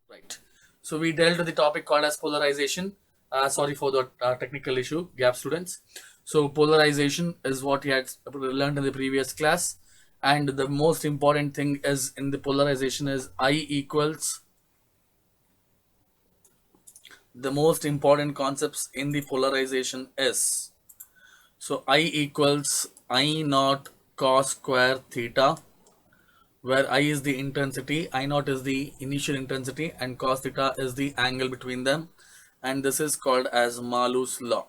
Right. So we dealt with the topic called as polarization. Sorry for the technical issue, gap students. So polarization is what you had learned in the previous class, and the most important thing is in the polarization is I equals. The most important concepts in the polarization is, so I equals I naught cos square theta, where I is the intensity, I naught is the initial intensity, and cos theta is the angle between them, and this is called as Malu's law.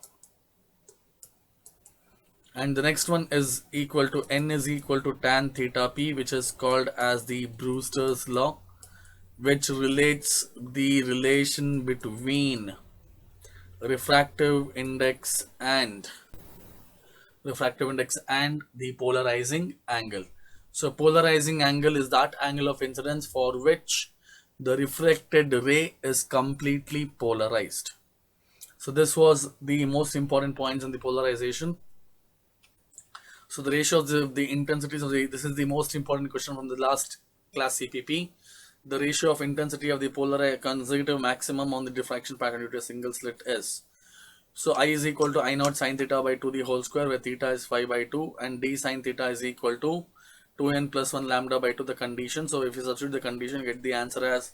And the next one is equal to n is equal to tan theta p, which is called as the Brewster's law, which relates the relation between refractive index and the polarizing angle. So polarizing angle is that angle of incidence for which the reflected ray is completely polarized. So this was the most important points in the polarization. So the ratio of the intensities of this is the most important question from the last class CPP. The ratio of intensity of the polar consecutive maximum on the diffraction pattern due to a single slit is. So I is equal to I naught sine theta by 2 the whole square, where theta is 5 by 2, and d sine theta is equal to 2n plus 1 lambda by 2 the condition. So if you substitute the condition, you get the answer as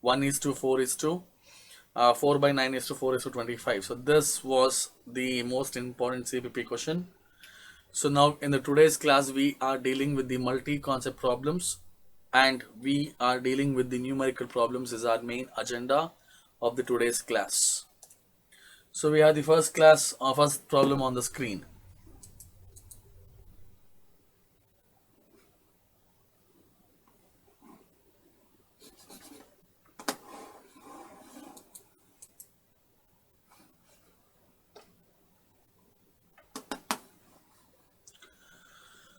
1 is to 4 is to 4 by 9 is to 4 is to 25. So this was the most important CPP question. So now in the today's class, we are dealing with the multi-concept problems, and we are dealing with the numerical problems is our main agenda of the today's class. So we have the first problem on the screen.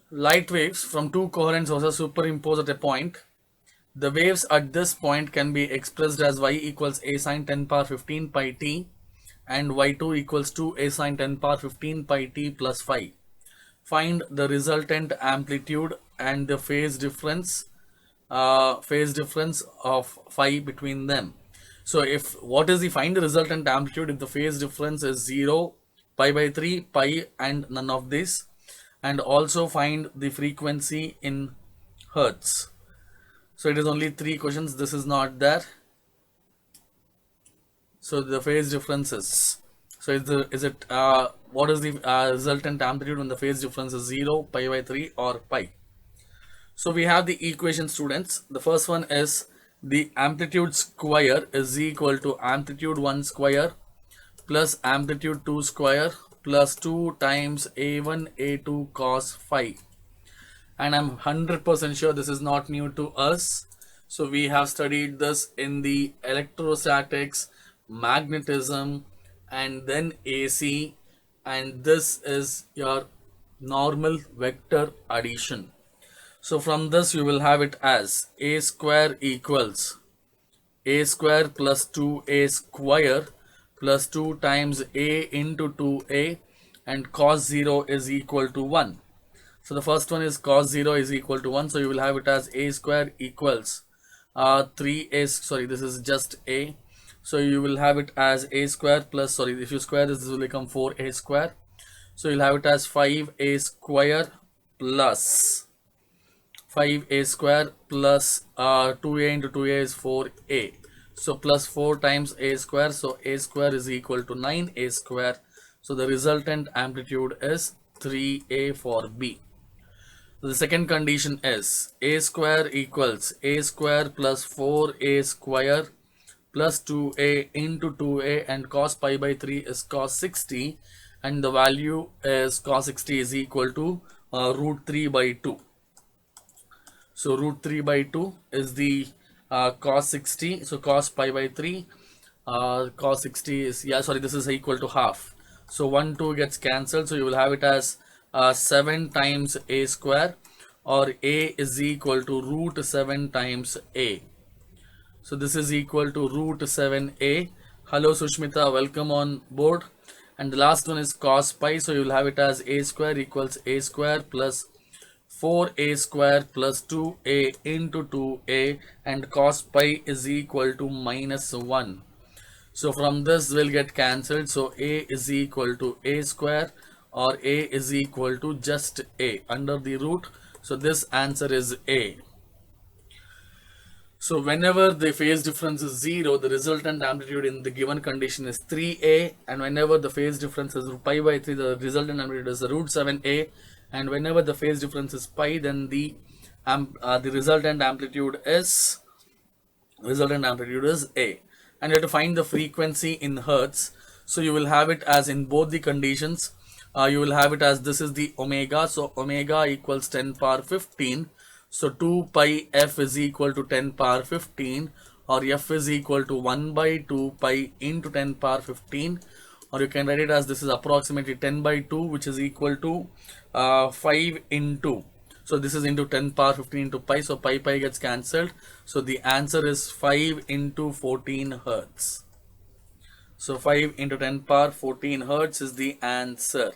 Light waves from two coherent sources superimposed at a point. The waves at this point can be expressed as y equals a sine 10 power 15 pi t and y2 equals 2 a sine 10 power 15 pi t plus phi. Find the resultant amplitude and the phase difference of phi between them. So if what is the find the resultant amplitude if the phase difference is 0, pi by 3, pi and none of this, and also find the frequency in hertz. So it is only 3 questions, this is not there. So the phase differences, so what is the resultant amplitude when the phase difference is 0, pi by 3 or pi? So we have the equation, students. The first one is the amplitude square is equal to amplitude 1 square plus amplitude 2 square plus 2 times a1 a2 cos phi. And I'm 100% sure this is not new to us. So we have studied this in the electrostatics, magnetism, and then AC, and this is your normal vector addition. So from this you will have it as a square equals a square plus 2a square plus 2 times a into 2a, and cos 0 is equal to 1. So the first one is cos 0 is equal to 1. So you will have it as a square equals 3a, sorry, this is just a. So you will have it as a square plus, sorry, if you square this will become 4a square. So you'll have it as 5a square plus 5a square plus 2a into 2a is 4a. So plus 4 times a square. So a square is equal to 9a square. So the resultant amplitude is 3a for B. The second condition is a square equals a square plus 4a square plus 2a into 2a, and cos pi by 3 is cos 60, and the value is cos 60 is equal to root 3 by 2. So root 3 by 2 is the cos 60. So cos pi by 3, cos 60 is, this is equal to half. So 1 2 gets cancelled. So you will have it as 7 times a square, or a is equal to root 7 times a. So this is equal to root 7a. Hello Sushmita, welcome on board. And the last one is cos pi. So you will have it as a square equals a square plus 4a square plus 2a into 2a, and cos pi is equal to minus 1. So from this will get cancelled. So a is equal to a square, or a is equal to just a under the root. So this answer is a. So whenever the phase difference is 0, the resultant amplitude in the given condition is 3a, and whenever the phase difference is pi by 3, the resultant amplitude is root 7a, and whenever the phase difference is pi, then the resultant amplitude is a. And you have to find the frequency in hertz. So you will have it as in both the conditions. You will have it as this is the omega. So omega equals 10 power 15. So 2 pi f is equal to 10 power 15, or f is equal to 1 by 2 pi into 10 power 15, or you can write it as this is approximately 10 by 2, which is equal to 5 into. So this is into 10 power 15 into pi. So pi gets cancelled. So the answer is 5 into 14 hertz. So 5 into 10 power 14 hertz is the answer.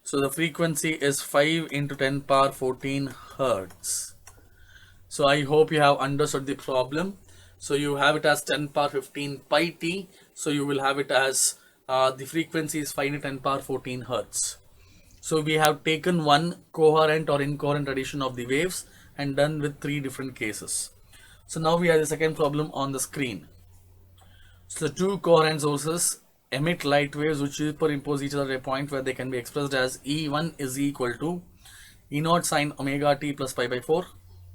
So the frequency is 5 into 10 power 14 hertz. So I hope you have understood the problem. So you have it as 10 power 15 pi t. So you will have it as the frequency is 5 into 10 power 14 hertz. So we have taken one coherent or incoherent addition of the waves and done with 3 different cases. So now we have the second problem on the screen. So the 2 coherent sources emit light waves which superimpose each other at a point where they can be expressed as E1 is equal to E0 sine omega t plus pi by 4.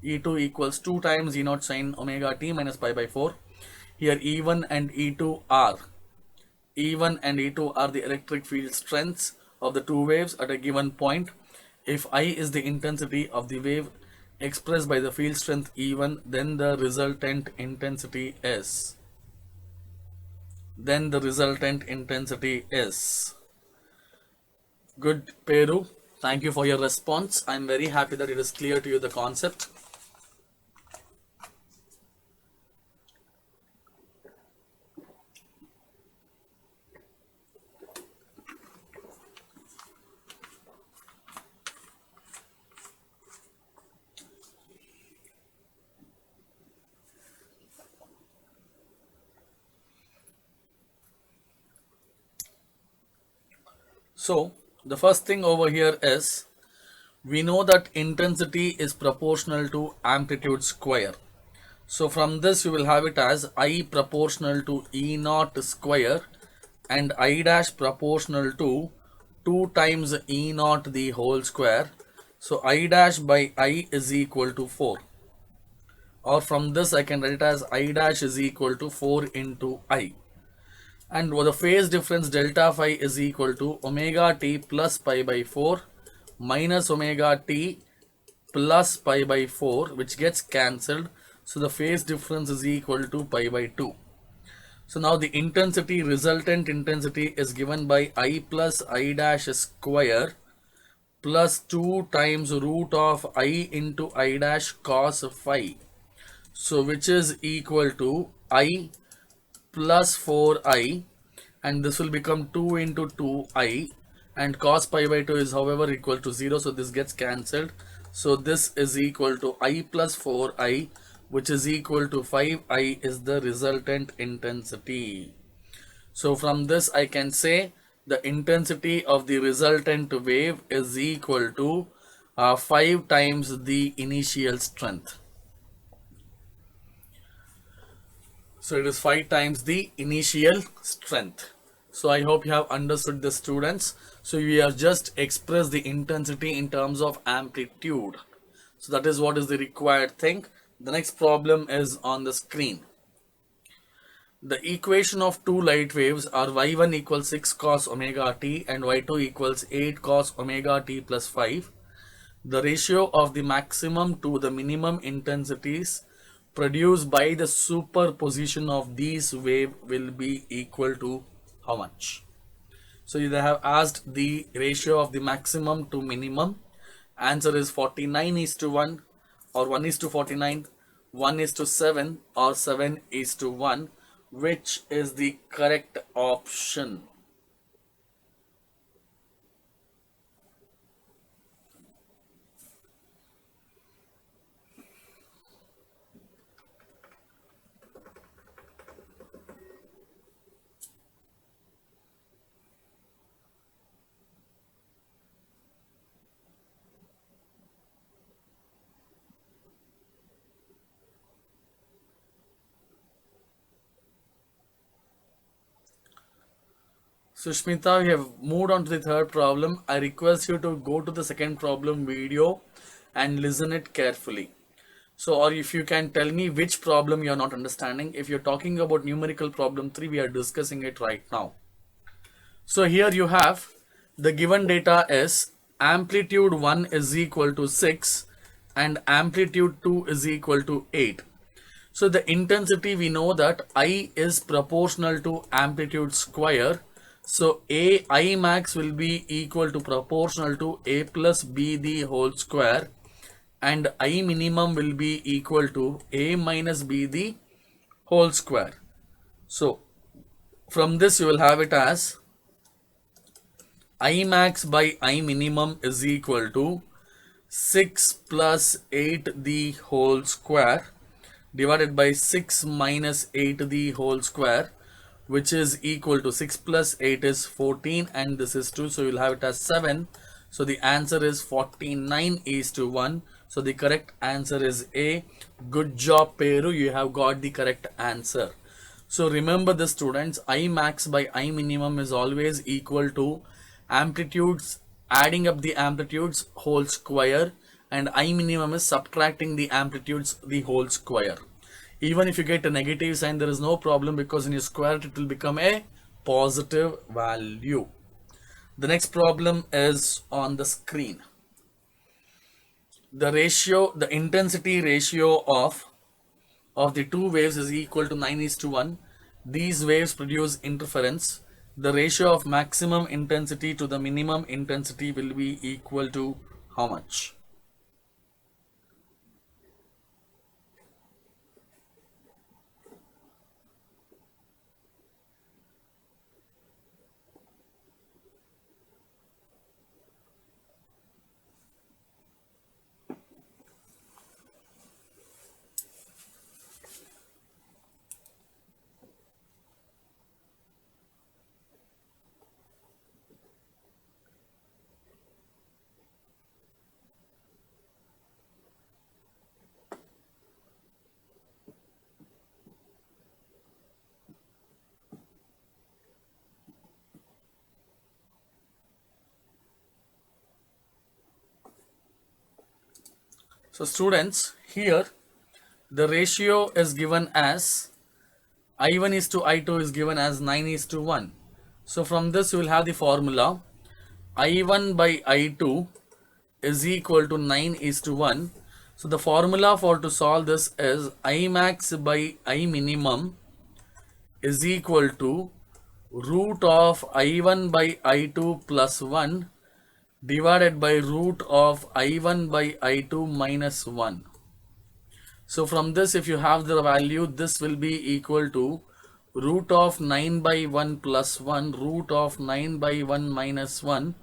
E2 equals 2 times E0 sine omega t minus pi by 4. Here E1 and E2 are the electric field strengths of the 2 waves at a given point. If I is the intensity of the wave expressed by the field strength E1, then the resultant intensity is. Good, Peru. Thank you for your response. I am very happy that it is clear to you the concept. So the first thing over here is we know that intensity is proportional to amplitude square. So from this you will have it as I proportional to E naught square and I dash proportional to 2 times E naught the whole square. So I dash by I is equal to 4. Or from this I can write it as I dash is equal to 4 into I. And the phase difference delta phi is equal to omega t plus pi by 4 minus omega t plus pi by 4, which gets cancelled. So the phase difference is equal to pi by 2. So now the intensity, resultant intensity is given by I plus I dash square plus 2 times root of I into I dash cos phi. So which is equal to I plus 4i, and this will become 2 into 2i, and cos pi by 2 is however equal to 0, so this gets cancelled. So this is equal to I plus 4i, which is equal to 5i is the resultant intensity. So from this I can say the intensity of the resultant wave is equal to 5 times the initial strength. So it is 5 times the initial strength. So I hope you have understood this, students. So we have just expressed the intensity in terms of amplitude. So that is what is the required thing. The next problem is on the screen. The equation of 2 light waves are y1 equals 6 cos omega t and y2 equals 8 cos omega t plus 5. The ratio of the maximum to the minimum intensities produced by the superposition of these waves will be equal to how much? So they have asked the ratio of the maximum to minimum. Answer is 49:1 or 1:49, 1:7 or 7:1. Which is the correct option? Sushmita, we have moved on to the third problem. I request you to go to the second problem video and listen it carefully. So, or if you can tell me which problem you are not understanding. If you're talking about numerical problem 3, we are discussing it right now. So here you have the given data is amplitude 1 is equal to 6 and amplitude 2 is equal to 8. So the intensity, we know that I is proportional to amplitude square. So I max will be equal to proportional to A plus B the whole square, and I minimum will be equal to A minus B the whole square. So from this you will have it as I max by I minimum is equal to 6 plus 8 the whole square divided by 6 minus 8 the whole square, which is equal to 6 plus 8 is 14 and this is 2, so you'll have it as 7. So the answer is 49:1. So the correct answer is A. Good job, Peru, you have got the correct answer. So remember this, students, I max by I minimum is always equal to amplitudes, adding up the amplitudes whole square, and I minimum is subtracting the amplitudes the whole square. Even if you get a negative sign, there is no problem, because in your square it will become a positive value. The next problem is on the screen. The intensity ratio of the two waves is equal to 9:1. These waves produce interference. The ratio of maximum intensity to the minimum intensity will be equal to how much? So students, here the ratio is given as I1 is to I2 is given as 9:1. So from this you will have the formula I1 by I2 is equal to 9:1. So the formula for to solve this is I max by I minimum is equal to root of I1 by I2 plus 1 divided by root of I1 by I2 minus 1. So from this, if you have the value, this will be equal to root of 9 by 1 plus 1, root of 9 by 1 minus 1,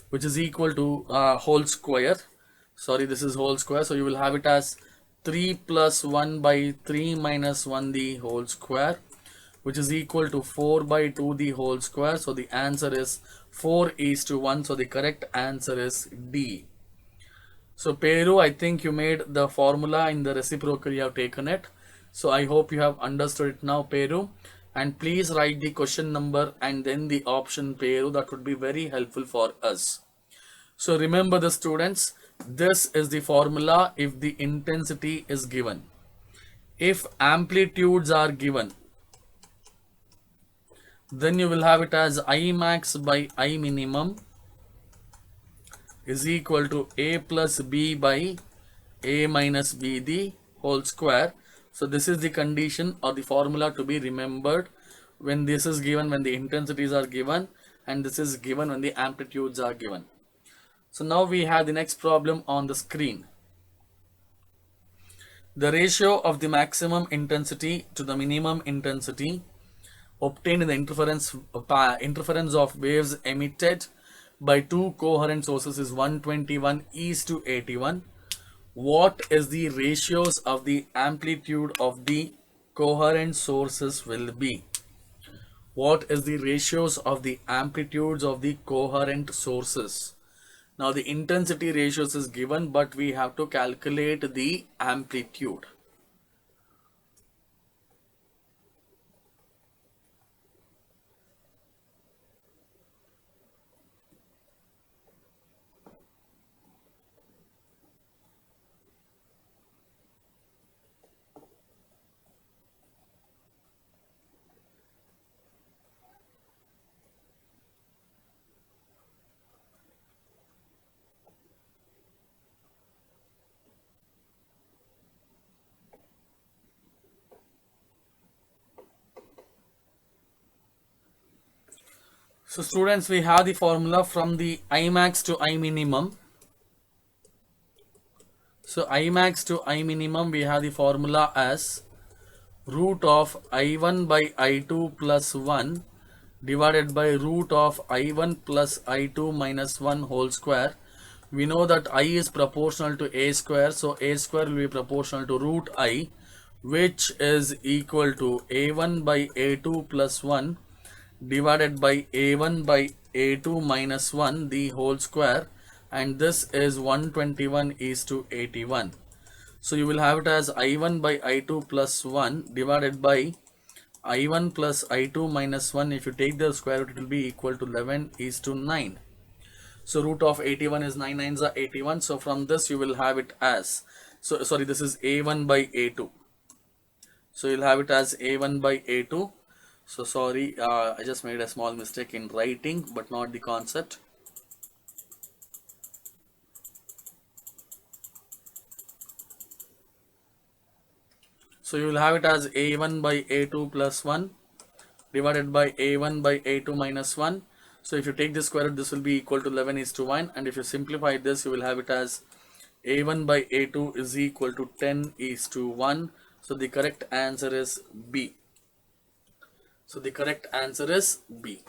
which is equal to whole square. Sorry, this is whole square. So you will have it as 3 plus 1 by 3 minus 1 the whole square, which is equal to 4 by 2 the whole square. So the answer is 4:1. So the correct answer is D. So Peru, I think you made the formula in the reciprocal, you have taken it. So I hope you have understood it now, Peru. And please write the question number and then the option, Peru. That would be very helpful for us. So remember the students, this is the formula if the intensity is given. If amplitudes are given, then you will have it as I max by I minimum is equal to A plus B by A minus B the whole square. So this is the condition or the formula to be remembered when this is given, when the intensities are given, and this is given when the amplitudes are given. So now we have the next problem on the screen. The ratio of the maximum intensity to the minimum intensity obtained in the interference of waves emitted by two coherent sources is 121:81. What is the ratios of the amplitude of the coherent sources will be? What is the ratios of the amplitudes of the coherent sources? Now the intensity ratios is given, but we have to calculate the amplitude. So students, we have the formula from the I max to I minimum. So I max to I minimum, we have the formula as root of I1 by I2 plus 1 divided by root of I1 plus I2 minus 1 whole square. We know that I is proportional to A square, so A square will be proportional to root I, which is equal to A1 by A2 plus 1 divided by A1 by A2 minus 1 the whole square, and this is 121:81. So you will have it as I1 by I2 plus 1 divided by I1 plus I2 minus 1. If you take the square root, it will be equal to 11:9. So root of 81 is 9 nines are 81. So from this you will have it as, so sorry, this is A1 by A2. So you'll have it as A1 by A2. So sorry, I just made a small mistake in writing, but not the concept. So you will have it as A1 by A2 plus 1 divided by A1 by A2 minus 1. So if you take the square root, this will be equal to 11:1. And if you simplify this, you will have it as A1 by A2 is equal to 10:1. So the correct answer is B. So the correct answer is B.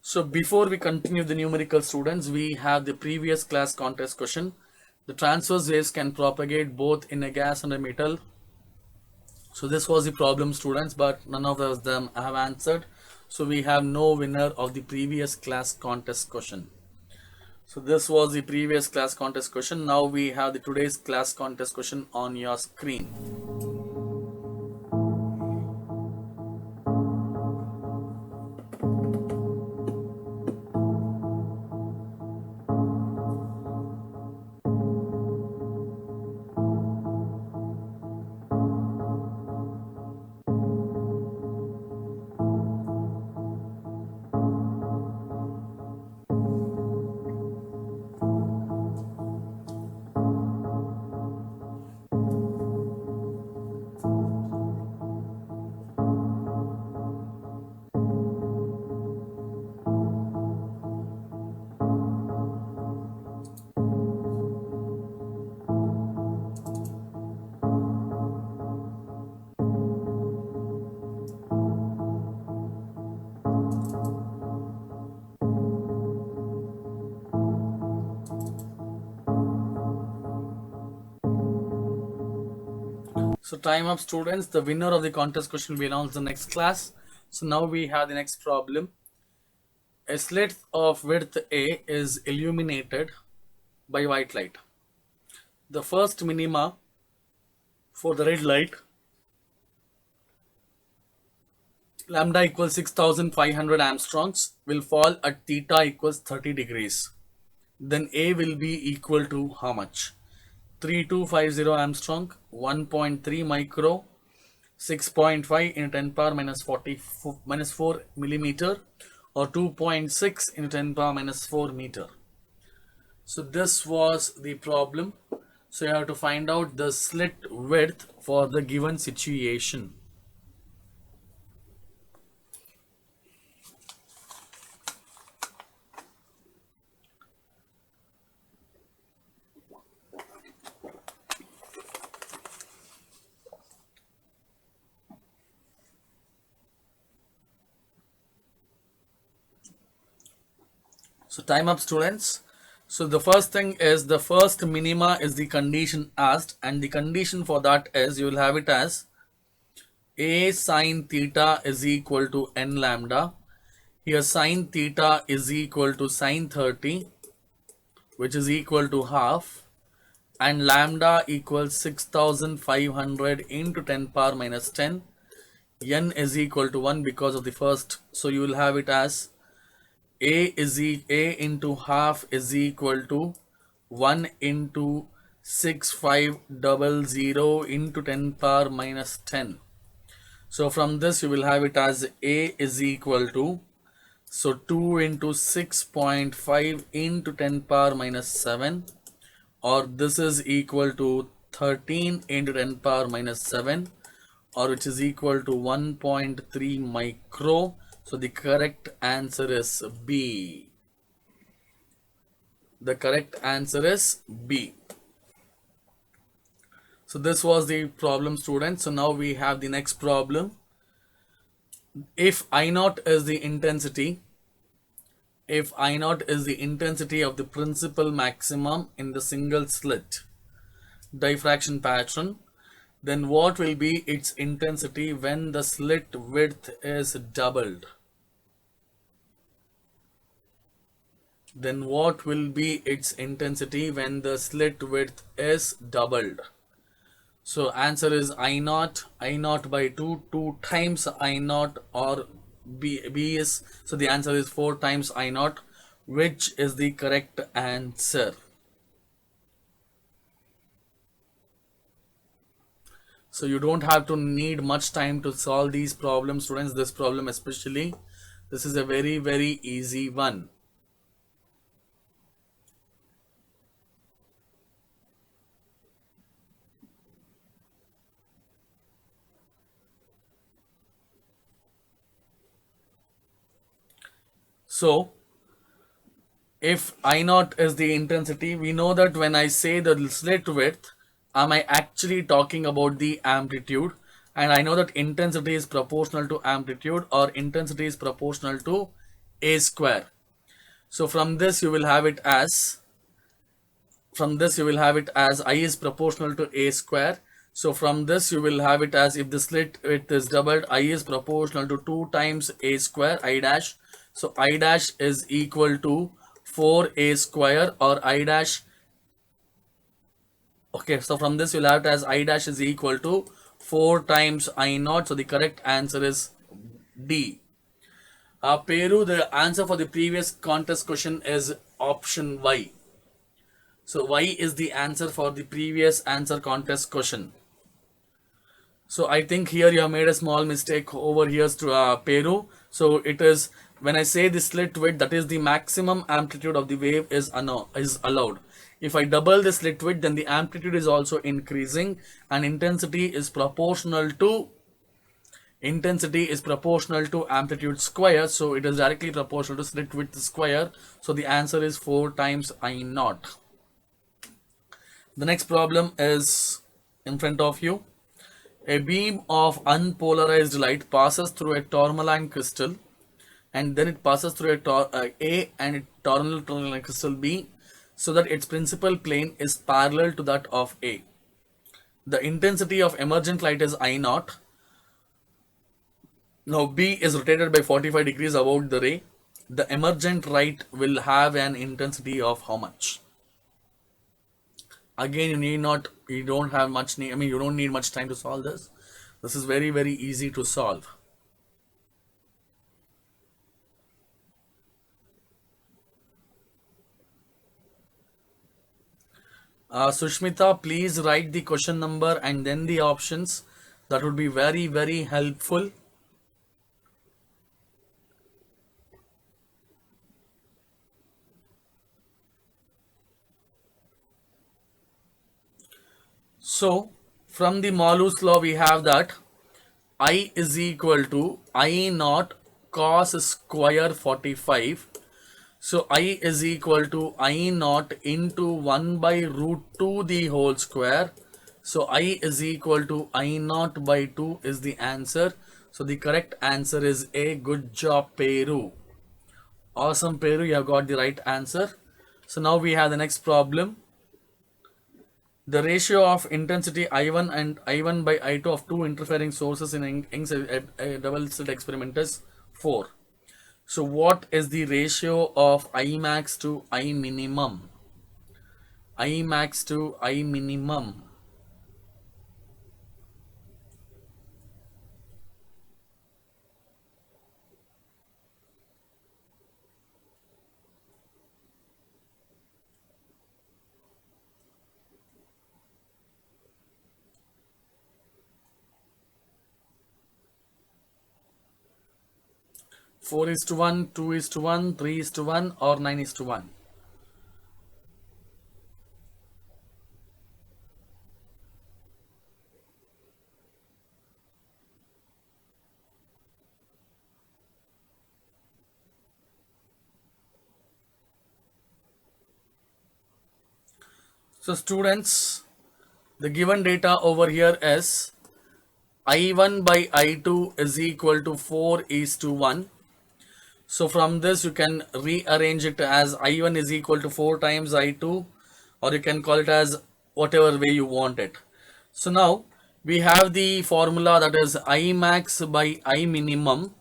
So before we continue the numerical, students, we have the previous class contest question. The transverse waves can propagate both in a gas and a metal. So this was the problem, students, but none of them have answered. So we have no winner of the previous class contest question. So this was the previous class contest question. Now we have the today's class contest question on your screen. So time up, students. The winner of the contest question will be announced in the next class. So now we have the next problem. A slit of width A is illuminated by white light. The first minima for the red light, lambda equals 6500 Armstrongs, will fall at theta equals 30 degrees. Then A will be equal to how much? 3250 Armstrong, 1.3 micro, 6.5 in 10 power minus 4 millimeter, or 2.6 in 10 power minus 4 meter. So this was the problem. So you have to find out the slit width for the given situation. So time up, students. So the first thing is the first minima is the condition asked, and the condition for that is you will have it as a sine theta is equal to n lambda. Here sine theta is equal to sine 30, which is equal to half, and lambda equals 6500 into 10 power minus 10. N is equal to 1 because of the first, so you will have it as a into half is equal to 1 into 6500 into 10 power minus 10. So from this you will have it as a is equal to, so 2 into 6.5 into 10 power minus 7, or this is equal to 13 into 10 power minus 7, or which is equal to 1.3 micro. So the correct answer is B. The correct answer is B. So this was the problem, students. So now we have the next problem. If I naught is the intensity, if I naught is the intensity of the principal maximum in the single slit diffraction pattern, then what will be its intensity when the slit width is doubled? Then what will be its intensity when the slit width is doubled? So answer is I naught by 2, 2 times I naught, or B is, so the answer is 4 times I naught, which is the correct answer. So you don't have to need much time to solve these problems, students. This problem especially, this is a very, very easy one. So if I naught is the intensity, we know that when I say the slit width, am I actually talking about the amplitude? And I know that intensity is proportional to amplitude, or intensity is proportional to a square. So from this you will have it as, I is proportional to a square. So from this you will have it as, if the slit width is doubled, I is proportional to 2 times a square, I dash. So I dash is equal to 4a square, or I dash. Okay, so from this you'll have it as I dash is equal to 4 times I naught. So the correct answer is D. Peru, the answer for the previous contest question is option Y. So Y is the answer for the previous answer contest question. So I think here you have made a small mistake over here to Peru. So it is, when I say the slit width, that is the maximum amplitude of the wave is allowed. If I double the slit width, then the amplitude is also increasing, and intensity is proportional to amplitude square. So it is directly proportional to slit width square. So the answer is 4 times I naught. The next problem is in front of you. A beam of unpolarized light passes through a tourmaline crystal, and then it passes through A and a tourmaline crystal B, so that its principal plane is parallel to that of A. The intensity of emergent light is I naught. Now B is rotated by 45 degrees about the ray. The emergent light will have an intensity of how much? Again, you don't need much time to solve this. This is very, very easy to solve. Sushmita, please write the question number and then the options. That would be very, very helpful. So from the Malus law we have that I is equal to I naught cos square 45. So I is equal to I naught into 1 by root 2 the whole square. So I is equal to I naught by 2 is the answer. So the correct answer is A. Good job, Peru. Awesome, Peru, you have got the right answer. So now we have the next problem. The ratio of intensity I1 and I1 by I2 of two interfering sources in a double slit experiment is 4. So what is the ratio of I max to I minimum? I max to I minimum. Four is to 1, 2 is to 1, 3 is to 1, or 9 is to 1. So students, the given data over here is I1 by I2 is equal to 4 is to 1. So from this you can rearrange it as I1 is equal to 4 times I2, or you can call it as whatever way you want it. So now we have the formula, that is I max by I minimum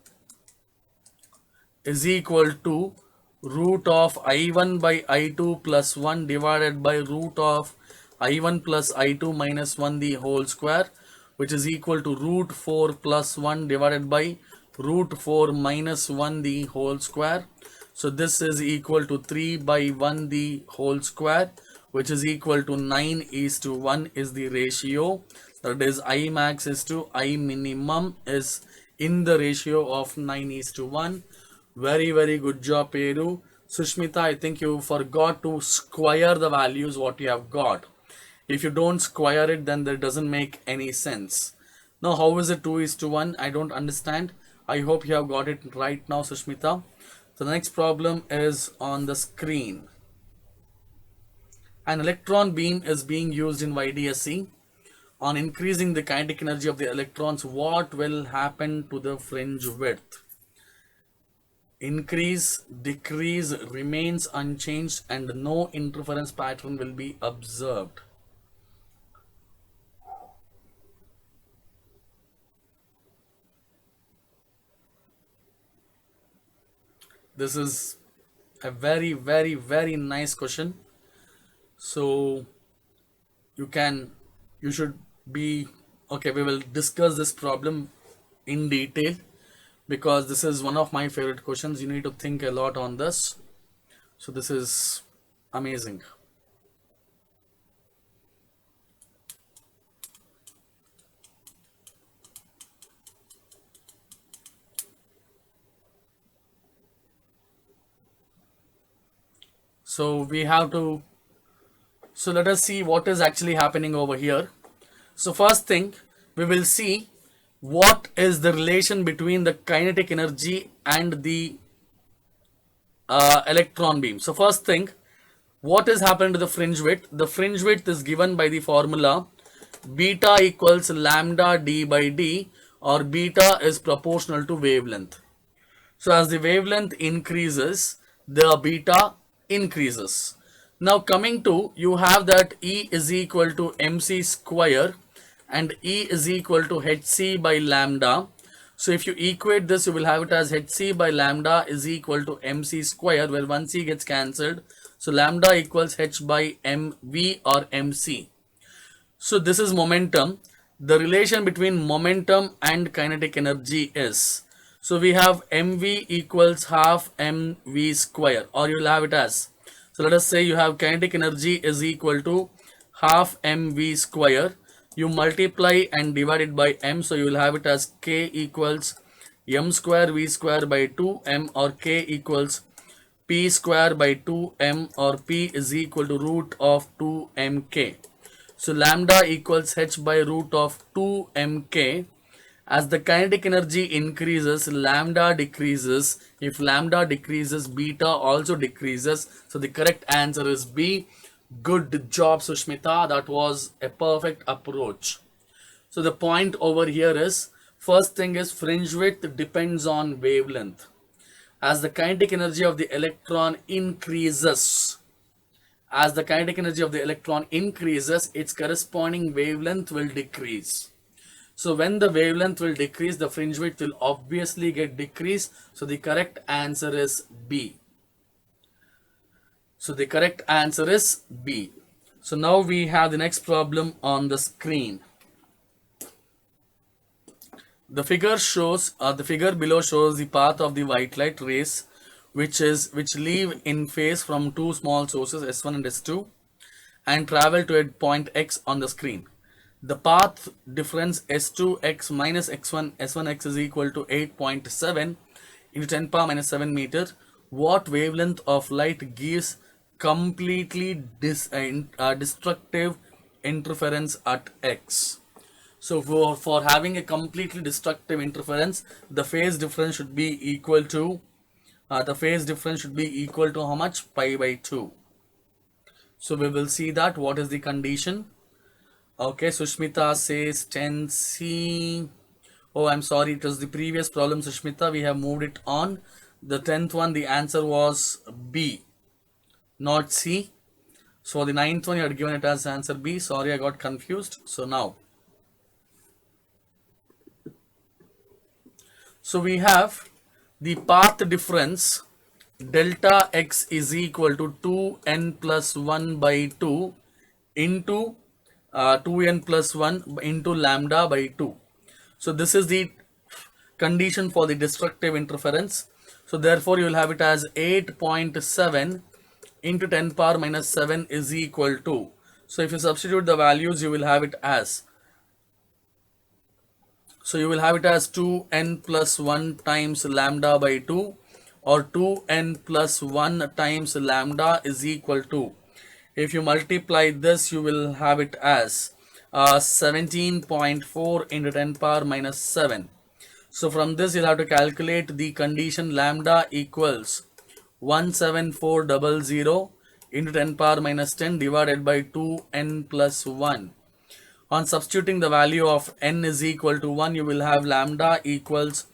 is equal to root of I1 by I2 plus 1 divided by root of I1 plus I2 minus 1 the whole square, which is equal to root 4 plus 1 divided by root 4 minus 1 the whole square. So this is equal to 3 by 1 the whole square, which is equal to 9 is to 1 is the ratio. That is I max is to I minimum is in the ratio of 9 is to 1. Very good job, Peru. Sushmita, I think you forgot to square the values what you have got. If you don't square it, then that doesn't make any sense. Now how is it 2 is to 1? I don't understand. I hope you have got it right now, Sushmita. So the next problem is on the screen. An electron beam is being used in YDSC. On increasing the kinetic energy of the electrons, what will happen to the fringe width? Increase, decrease, remains unchanged, and no interference pattern will be observed. This is a very nice question. So you should be okay. We will discuss this problem in detail because this is one of my favorite questions. You need to think a lot on this. So this is amazing. So we have to, so let us see what is actually happening over here. So first thing, we will see what is the relation between the kinetic energy and the electron beam. So first thing, what is happening to the fringe width? The fringe width is given by the formula beta equals lambda d by d, or beta is proportional to wavelength. So as the wavelength increases, the beta increases. Now coming to, you have that E is equal to mc square and E is equal to hc by lambda. So if you equate this, you will have it as hc by lambda is equal to mc square, where 1c gets cancelled. So lambda equals h by mv or mc. So this is momentum. The relation between momentum and kinetic energy is, so we have mv equals half mv square, or you will have it as, so let us say you have kinetic energy is equal to half mv square. You multiply and divide it by m, so you will have it as k equals m square v square by 2m, or k equals p square by 2m, or p is equal to root of 2mk. So lambda equals h by root of 2mk. As the kinetic energy increases, lambda decreases. If lambda decreases, beta also decreases. So the correct answer is B. Good job, Sushmita. That was a perfect approach. So the point over here is, first thing is fringe width depends on wavelength. as the kinetic energy of the electron increases, its corresponding wavelength will decrease. So when the wavelength will decrease, the fringe width will obviously get decreased. So the correct answer is B. So now we have the next problem on the screen. The figure below shows the path of the white light rays which leave in phase from two small sources S1 and S2 and travel to a point X on the screen. The path difference S2x minus S1x is equal to 8.7 into 10 power minus 7 meter. What wavelength of light gives completely destructive interference at X? So for having a completely destructive interference, the phase difference should be equal to how much? Pi by 2. So we will see that what is the condition. Okay, Sushmita says 10C. Oh, I'm sorry, it was the previous problem, Sushmita. We have moved it on. The 10th one, the answer was B, not C. So the 9th one, you had given it as answer B. Sorry, I got confused. So we have the path difference delta X is equal to 2n plus 1 by 2 into 2n plus 1 into lambda by 2. So this is the condition for the destructive interference. So therefore you will have it as 8.7 into 10 power minus 7 is equal to. So if you substitute the values, you will have it as 2n plus 1 times lambda by 2, or 2n plus 1 times lambda is equal to. If you multiply this, you will have it as 17.4 into 10 power minus 7. So from this, you'll have to calculate the condition lambda equals 17400 into 10 power minus 10 divided by 2n plus 1. On substituting the value of n is equal to 1, you will have lambda equals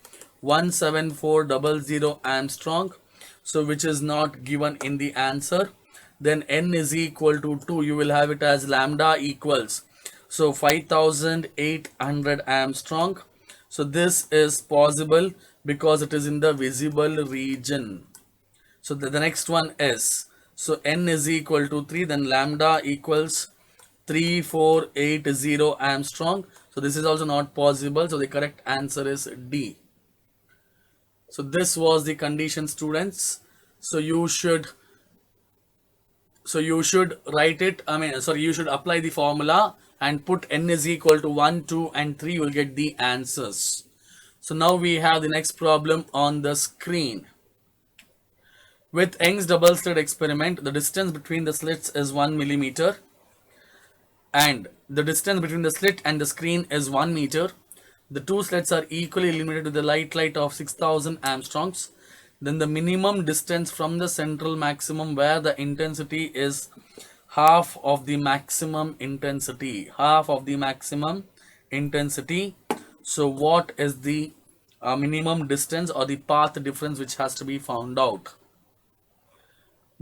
17400 Armstrong, so which is not given in the answer. Then n is equal to 2, you will have it as lambda equals 5800 Armstrong. So this is possible because it is in the visible region. So the next one is, so n is equal to 3, then lambda equals 3480 Armstrong. So this is also not possible. So the correct answer is D. So this was the condition, students. So you should write it. You should apply the formula and put n is equal to 1, 2 and 3. You will get the answers. So now we have the next problem on the screen. With Young's double slit experiment, the distance between the slits is 1 millimeter. And the distance between the slit and the screen is 1 meter. The two slits are equally illuminated with the light of 6000 Armstrongs. Then the minimum distance from the central maximum where the intensity is half of the maximum intensity. So what is the minimum distance or the path difference which has to be found out?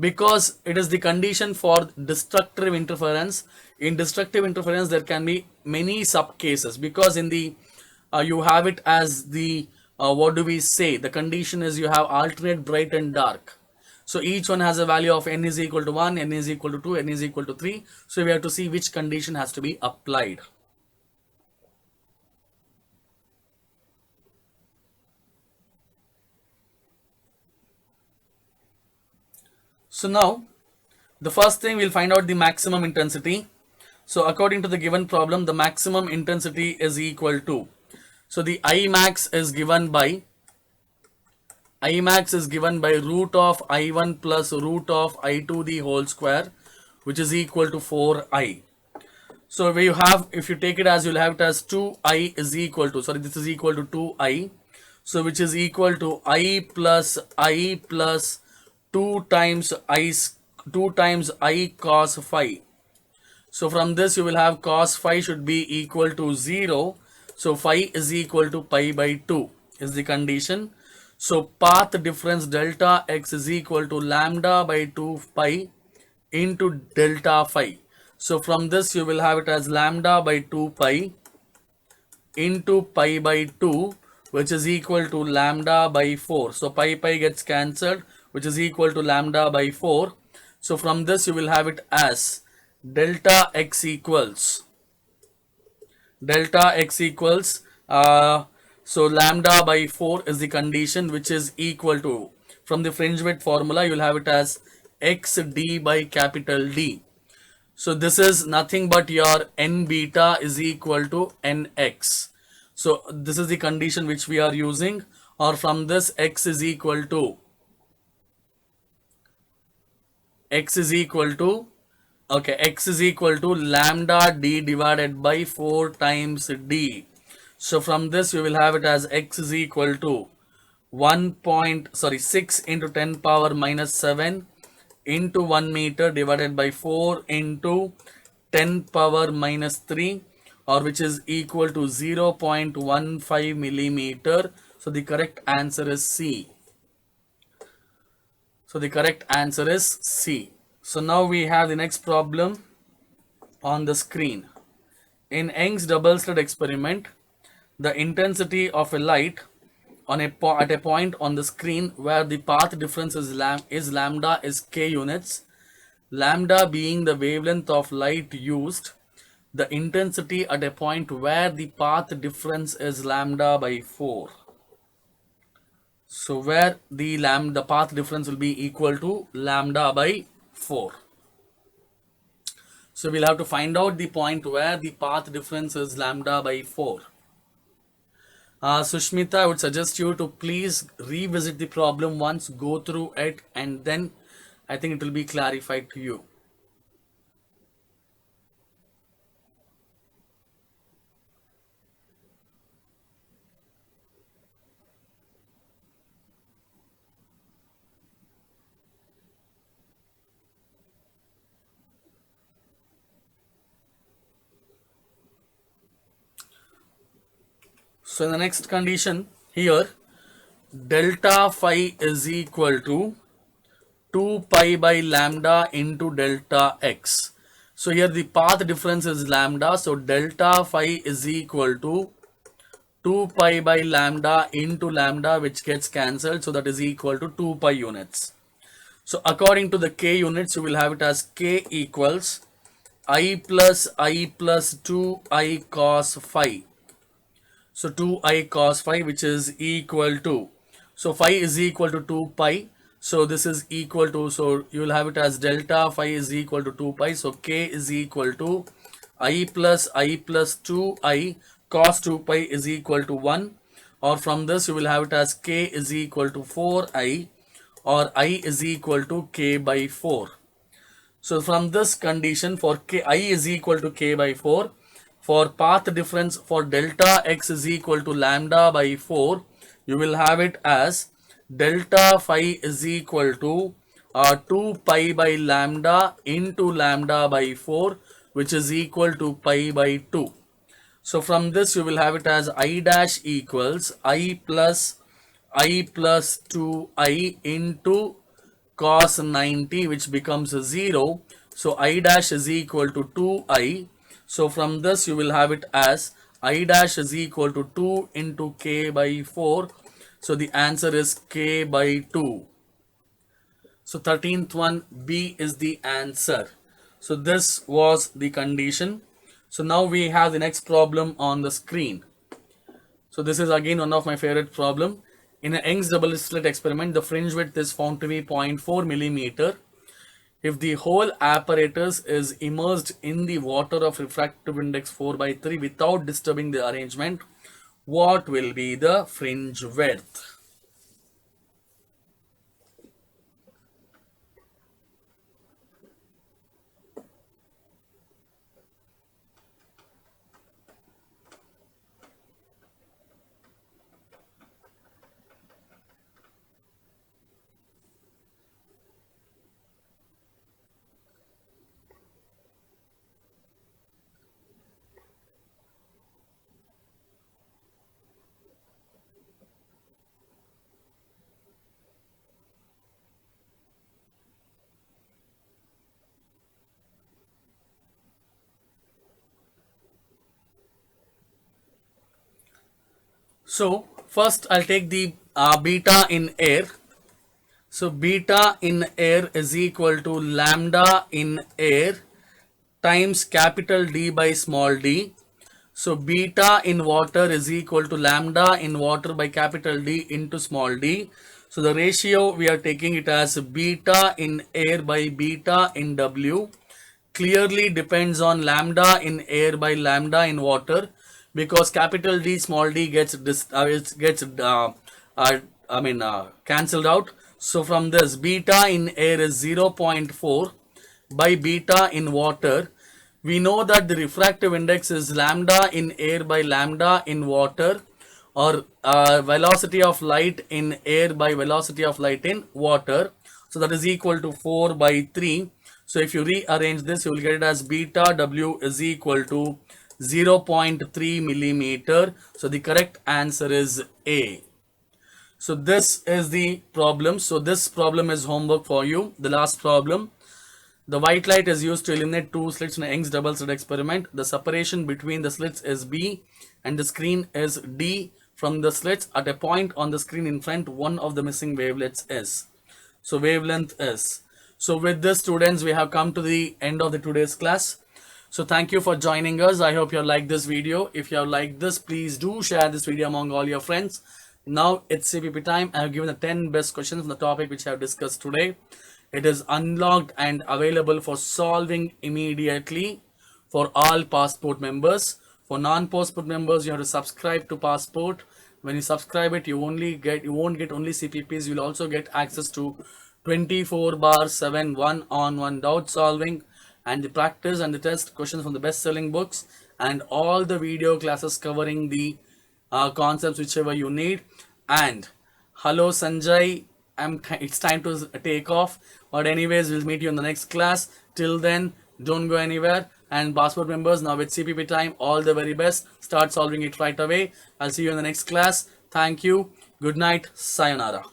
Because it is the condition for destructive interference. In destructive interference, there can be many sub cases, because in the you have it as the the condition is you have alternate bright and dark. So each one has a value of n is equal to 1, n is equal to 2, n is equal to 3. So we have to see which condition has to be applied. So now the first thing, we'll find out the maximum intensity. So according to the given problem, the maximum intensity is equal to, so the Imax is given by root of I1 plus root of I2 the whole square, which is equal to 4I. So where you have, if you take it as, you'll have it as 2I is equal to, this is equal to 2I. So which is equal to I plus 2 times I cos phi. So from this you will have cos phi should be equal to 0. So phi is equal to pi by 2 is the condition. So path difference delta x is equal to lambda by 2 pi into delta phi. So from this you will have it as lambda by 2 pi into pi by 2, which is equal to lambda by 4. So pi gets cancelled, which is equal to lambda by 4. So from this you will have it as delta x equals so lambda by 4 is the condition, which is equal to, from the fringe width formula you will have it as xd by capital D. So this is nothing but your n beta is equal to nx. So this is the condition which we are using, or from this x is equal to x is equal to lambda d divided by 4 times d. So from this you will have it as x is equal to 6 into 10 power minus 7 into 1 meter divided by 4 into 10 power minus 3, or which is equal to 0.15 millimeter. So the correct answer is C. So now we have the next problem on the screen. In Young's double slit experiment, the intensity of a light at a point on the screen where the path difference is lambda is k units, lambda being the wavelength of light used, the intensity at a point where the path difference is lambda by 4. So where the path difference will be equal to lambda by 4. So we'll have to find out the point where the path difference is lambda by 4. Sushmita, I would suggest you to please revisit the problem once, go through it, and then I think it will be clarified to you. So in the next condition here, delta phi is equal to 2 pi by lambda into delta x. So here the path difference is lambda, so delta phi is equal to 2 pi by lambda into lambda, which gets cancelled, so that is equal to 2 pi units. So according to the k units, you will have it as k equals I plus 2i cos phi. So 2i cos phi, which is equal to, so phi is equal to 2 pi. So this is equal to, so you will have it as delta phi is equal to 2 pi. So k is equal to I plus 2i cos 2 pi is equal to 1. Or from this you will have it as k is equal to 4i, or I is equal to k by 4. So from this condition, for k, I is equal to k by 4, for path difference for delta x is equal to lambda by 4, you will have it as delta phi is equal to 2 pi by lambda into lambda by 4, which is equal to pi by 2. So from this you will have it as I dash equals I plus 2i into cos 90, which becomes a 0. So I dash is equal to 2i. So from this you will have it as I dash is equal to 2 into k by 4. So the answer is k by 2. So 13th one, B is the answer. So this was the condition. So now we have the next problem on the screen. So this is again one of my favorite problem. In a Young's double slit experiment, the fringe width is found to be 0.4 millimeter. If the whole apparatus is immersed in the water of refractive index 4 by 3 without disturbing the arrangement, what will be the fringe width? So first I'll take the beta in air. So beta in air is equal to lambda in air times capital D by small d. So beta in water is equal to lambda in water by capital D into small d. So the ratio we are taking it as beta in air by beta in W. Clearly depends on lambda in air by lambda in water, because capital D small d gets cancelled out. So from this, beta in air is 0.4 by beta in water. We know that the refractive index is lambda in air by lambda in water, or velocity of light in air by velocity of light in water. So that is equal to 4 by 3. So if you rearrange this, you will get it as beta W is equal to 0.3 millimeter. So the correct answer is A. So this is the problem. So this problem is homework for you. The last problem. The white light is used to eliminate two slits in a Young's double slit experiment. The separation between the slits is B and the screen is D from the slits. At a point on the screen in front, one of the missing wavelengths is. So wavelength is. So with this, students, we have come to the end of the today's class. So thank you for joining us. I hope you liked this video. If you have liked this, please do share this video among all your friends. Now it's CPP time. I have given the 10 best questions on the topic which I have discussed today. It is unlocked and available for solving immediately for all Passport members. For non-Passport members, you have to subscribe to Passport. When you subscribe it, you won't get only CPPs. You will also get access to 24/7 one-on-one doubt solving and the practice and the test questions from the best-selling books, and all the video classes covering the concepts whichever you need. And hello Sanjay, it's time to take off, but anyways, we'll meet you in the next class. Till then, don't go anywhere. And Passport members, now it's CPP time. All the very best. Start solving it right away. I'll see you in the next class. Thank you. Good night. Sayonara.